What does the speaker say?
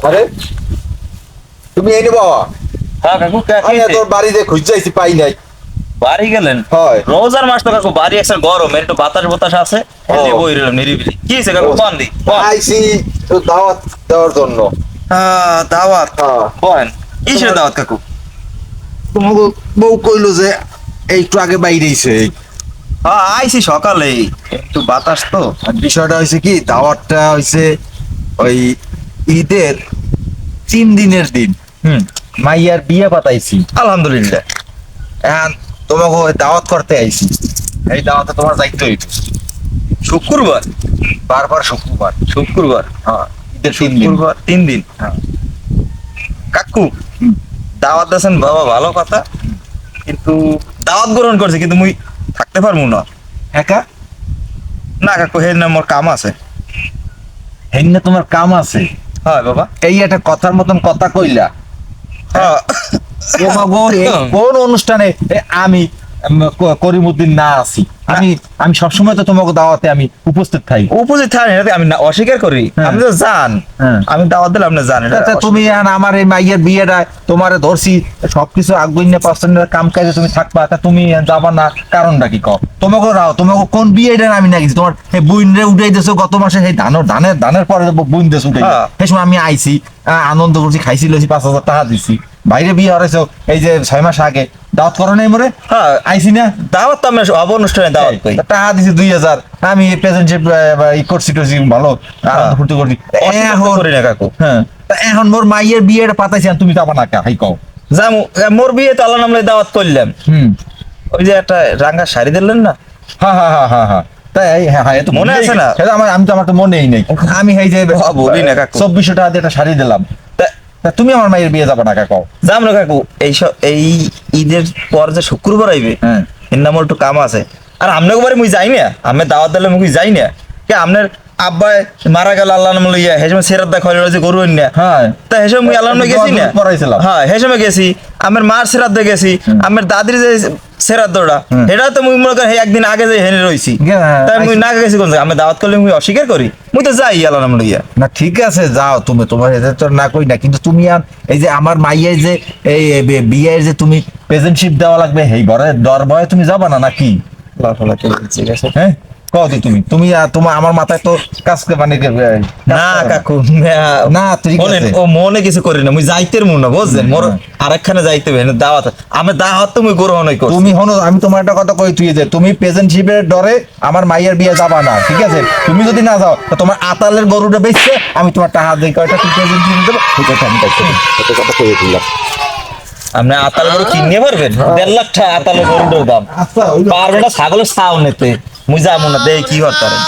আরে তুমি এনে বাবা, হ্যাঁ কাকু আমি তোর বাড়িতে খুঁজে আইছি, পাই নাই। বাড়ি গেলেন? হয়। রোজার মাস তো কাকু, বাড়ি একটা গরম, একটু বাতাস বাতাস আছে, এমনি বই রইলাম নিরিবিলি। কি হয়েছে কাকু, কোন দি কোন? আইছি তো দাওয়াত দেওয়ার জন্য। দাওয়াত? হ্যাঁ, কোন কিসের দাওয়াত কাকু? তোমাকে বউ কইলো যে একটু আগে বাইরে আইছে। হ্যাঁ আইছি সকালে, একটু বাতাস তো। আর বিষয়টা হয়েছে কি, দাওয়াতটা হয়েছে ওই ঈদের 3 দিনের দিন। হুম, মাইয়ার বিয়ে পাতাইছি। আলহামদুলিল্লাহ। এখন তোমাকে ওই দাওয়াত করতে আইছি। এই দাওয়াতে তোমার দায়িত্ব হইতো শুক্রবার? বারবার শুক্রবার। শুক্রবার? হ্যাঁ, ঈদের 3 দিন। শুক্রবার 3 দিন? হ্যাঁ। কাকু হুম। দাওয়াত দিয়েছেন বাবা, ভালো কথা, কিন্তু দাওয়াত গ্রহণ করছে কিন্তু মুই থাকতে পারবো না। একা না কাকু, হে না মোর কাম আছে। হেন্না তোমার কাম আছে? হয় বাবা। এই একটা কথার মতন কথা কইলা। হ্যাঁ তোমাকে এই কোন অনুষ্ঠানে আমি করিমউদ্দিন না আছি? আমি সবসময় তো তোমাকে দাওয়াতে আমি উপস্থিত থাকি। উপস্থিত থাকেন, এটা আমি না অস্বীকার করি। হ্যাঁ। আপনি তো জান, হ্যাঁ। আমি দাওয়াত দিলে আপনি জান। তা তুমি এখন আমার এই মাইয়ের বিয়েটা তোমারে ধরছি, সবকিছু আগুইনে পার্সেন্টের কাম কাজে তুমি থাকবা, তা তুমি যাবা না, কারণটা কি কও? তোমাকে রাও, তোমাকে কোন বিয়েটা আমি না গেছি? তোমার এই বুইনরে উঠাই দিয়েছো গত মাসে, সেই ধানের পরে বুইন দিয়েছো উঠাই। হ্যাঁ। সেই সময় আমি আইছি, আনন্দ করছি, খাইছি লইছি, 5,000 টাকা দিছি। বাইরে বিয়ে হরেছো এই যে 6 মাস আগে, দাওয়াত করো নাই মরে? হ্যাঁ আইছি না? দাওয়াত তো আমরা সব অনুষ্ঠানে দাওয়াত করি। টাকা দিছি 2,000, আমি প্রেজেন্টশিপ ই করছি টরছি, ভালো আনন্দ ফুর্তি করছি। অস্বীকার তো এখন করি না কাকু। হ্যাঁ, তা এখন মোর মাইয়ের বিয়েটা পাতাইছি, আর তুমি যাবা না কা? হাই কও। জামু, মোর বিয়ে তো আল্লাহ নামে দাওয়াত করলাম। হুম। ওই যে একটা রাঙ্গা শাড়ি দিলেন না? হ্যাঁ হ্যাঁ হ্যাঁ হ্যাঁ হ্যাঁ, তাই হ্যাঁ হ্যাঁ, এ তো মনে আছে না? সেটা আমি তো, আমার তো মনেই নেই। আমি এই যে বলি না কাকু। 2400 টাকা দিয়ে একটা শাড়ি দিলাম। তা তুমি আমার মায়ের বিয়ে যাবা না কা? কও। যাম না কাকু, এই ঈদের পর যে শুক্রবার আইবে, হ্যাঁ। এর নাম একটু কাম আছে। আর আমনে বাড়ি মুই যাই না, আমি দাওয়াত দিলে মুই যাই না। কে আপনার আব্বাই মারা গেল আল্লাহ নাম লইয়া, হে সময় সেরাত দা খয়রা যে গরু না। হ্যাঁ। তা হে সময় মুই আল্লাহ নামে গেছি না? পড়াইছিলাম। হ্যাঁ, হে সময় গেছি। আমার মার সেরাত দে গেছি, আমার দাদির যে সেরাত দৌড়া, এটা তো মুই মনে করি একদিন আগে যে হেনে রইছি। হ্যাঁ, তাই মুই না গেছি কোন জায়গায়? আমি দাওয়াত করলে মুই অস্বীকার করি? মুই তো যাই আল্লাহ নাম লইয়া। না ঠিক আছে, যাও তুমি, তোমার এদের তো না কই না, কিন্তু তুমি আর এই যে আমার মাইয়ের যে এই বিয়ের যে তুমি প্রেজেন্টশিপ দেওয়া লাগবে, এই ঘরে ডর ভয়ে তুমি যাবা না নাকি? ঠিক আছে। হ্যাঁ, কও তো তুমি আর তোমার আমার মাথায় তো কাজ মানে না কাকু, না ঠিক শোনেন, আছে। ও মনে কিছু করি না, মুই যাইতের মন না, বুঝছেন? মোর আরেকখানে যাইতে হবে দাওয়াত। আমি দাওয়াত তো মুই গ্রহণই করি। তুমি হনো, আমি তোমার একটা কথা কই, তুই যে তুমি প্রেজেন্টশিপের ডরে আমার মাইয়ের বিয়ে যাবা না, ঠিক আছে? তুমি যদি না যাও, তো তোমার আতালের গরুটা বেচছে, আমি তোমার টাকা দিই, কয়টা তুমি প্রেজেন্টশিপ দেবো, ওই কথা আমি দেখতে দিই। ওটা কথা কইয়ে দিলাম। আপনি আতাল গরু কিনতে পারবেন? 1.5 লাখ টাকা আতালের গরুটার দাম। আচ্ছা, পারবে না ছাগলের ছাও নিতে। মুই যাবো না, দেখি কি করতে পারেন।